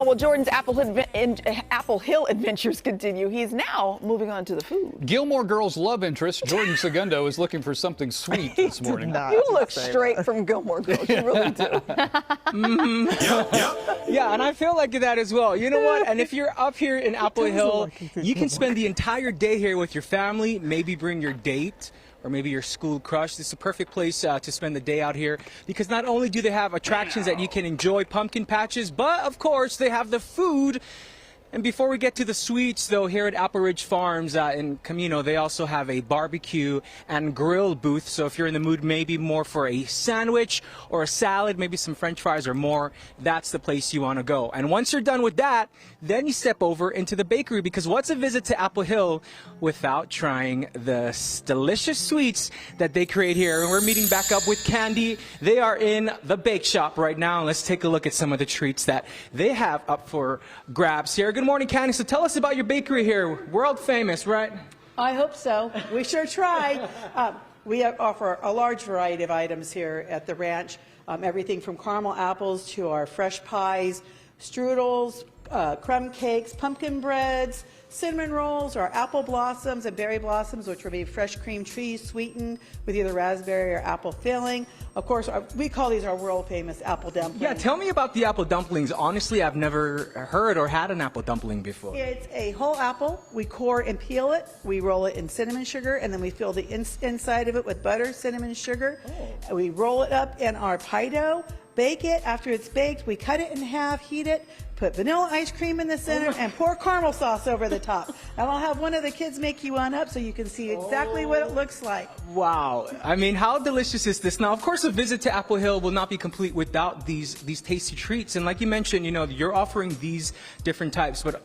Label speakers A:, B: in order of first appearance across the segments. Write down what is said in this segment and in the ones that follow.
A: Well, Jordan's Apple Hill adventures continue. He's now moving on to the food.
B: Gilmore Girls love interest Jordan Segundo is looking for something sweet this morning.
A: You look straight from Gilmore Girls. You really do.
C: Yeah, and I feel like that as well. You know what? And if you're up here in Apple Hill, you can spend the entire day here with your family. Maybe bring your date or maybe your school crush. This is a perfect place to spend the day out here because not only do they have attractions that you can enjoy, pumpkin patches, but of course they have the food. And before we get to the sweets, though, here at Apple Ridge Farms in Camino, they also have a barbecue and grill booth. So if you're in the mood maybe more for a sandwich or a salad, maybe some French fries or more, that's the place you want to go. And once you're done with that, then you step over into the bakery because what's a visit to Apple Hill without trying the delicious sweets that they create here? And we're meeting back up with Candy. They are in the bake shop right now. And let's take a look at some of the treats that they have up for grabs here. Good morning, Candy. So tell us about your bakery here. World famous, right?
D: I hope so. We sure try. We offer a large variety of items here at the ranch. Everything from caramel apples to our fresh pies, strudels, crumb cakes, pumpkin breads, cinnamon rolls, our apple blossoms and berry blossoms, which will be fresh cream cheese sweetened with either raspberry or apple filling. Of course, we call these our world famous apple dumplings.
C: Yeah, tell me about the apple dumplings. Honestly, I've never heard or had an apple dumpling before.
D: It's a whole apple. We core and peel it. We roll it in cinnamon sugar, and then we fill the inside of it with butter, cinnamon sugar. Oh. We roll it up in our pie dough, bake it. After it's baked, we cut it in half, heat it, put vanilla ice cream in the center, and pour caramel sauce over the top. And I'll have one of the kids make you one up so you can see exactly what it looks like.
C: Wow. I mean, how delicious is this? Now, of course, a visit to Apple Hill will not be complete without these tasty treats. And like you mentioned, you know, you're offering these different types, but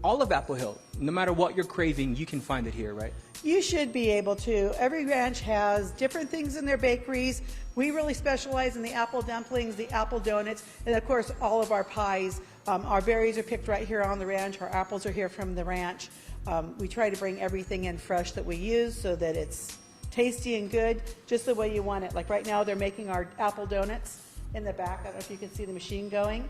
C: all of Apple Hill, no matter what you're craving, you can find it here, right?
D: You should be able to. Every ranch has different things in their bakeries. We really specialize in the apple dumplings, the apple donuts, and of course all of our pies. Our berries are picked right here on the ranch. Our apples are here from the ranch. We try to bring everything in fresh that we use so that it's tasty and good, just the way you want it. Like right now they're making our apple donuts in the back. I don't know if you can see the machine going.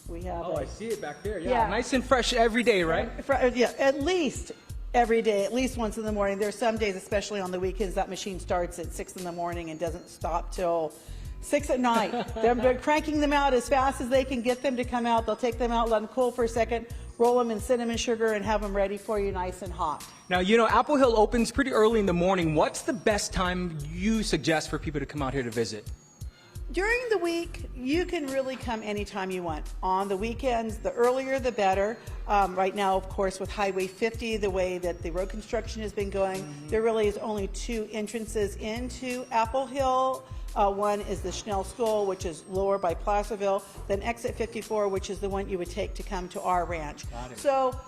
D: We have
C: I see it back there. Yeah, nice and fresh every day, right?
D: Yeah, at least every day, at least once in the morning. There's some days, especially on the weekends, that machine starts at 6 in the morning and doesn't stop till 6 at night. They're cranking them out as fast as they can get them to come out. They'll take them out, let them cool for a second, roll them in cinnamon sugar, and have them ready for you nice and hot.
C: Now, you know, Apple Hill opens pretty early in the morning. What's the best time you suggest for people to come out here to visit?
D: During the week, you can really come anytime you want. On the weekends, the earlier the better. Right now, of course, with Highway 50, the way that the road construction has been going, there really is only 2 entrances into Apple Hill. One is the Schnell School, which is lower by Placerville, then exit 54, which is the one you would take to come to our ranch. So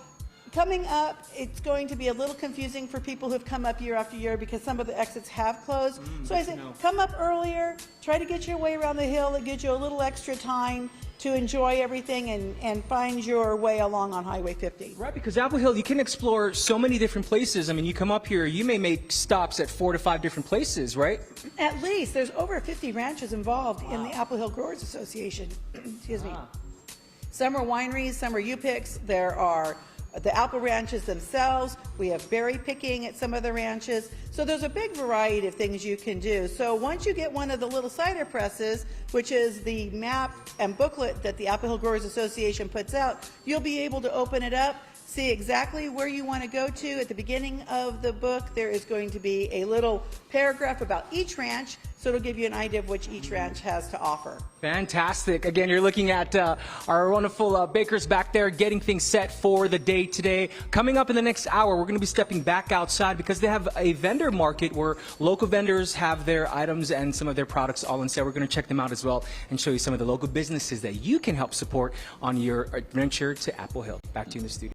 D: coming up, it's going to be a little confusing for people who've come up year after year because some of the exits have closed. So I said, come up earlier, try to get your way around the hill. It gives you a little extra time to enjoy everything and find your way along on Highway 50.
C: Right, because Apple Hill, you can explore so many different places. I mean, you come up here, you may make stops at 4 to 5 different places, right?
D: At least. There's over 50 ranches involved in the Apple Hill Growers Association. Excuse me. Some are wineries, some are U-Picks. There are the apple ranches themselves. We have berry picking at some of the ranches. So there's a big variety of things you can do. So once you get one of the little cider presses, which is the map and booklet that the Apple Hill Growers Association puts out, you'll be able to open it up, see exactly where you want to go to. At the beginning of the book, there is going to be a little paragraph about each ranch, so it'll give you an idea of which each ranch has to offer.
C: Fantastic. Again, you're looking at our wonderful bakers back there getting things set for the day today. Coming up in the next hour, we're going to be stepping back outside because they have a vendor market where local vendors have their items and some of their products all in sale. We're going to check them out as well and show you some of the local businesses that you can help support on your adventure to Apple Hill. Back to you in the studio.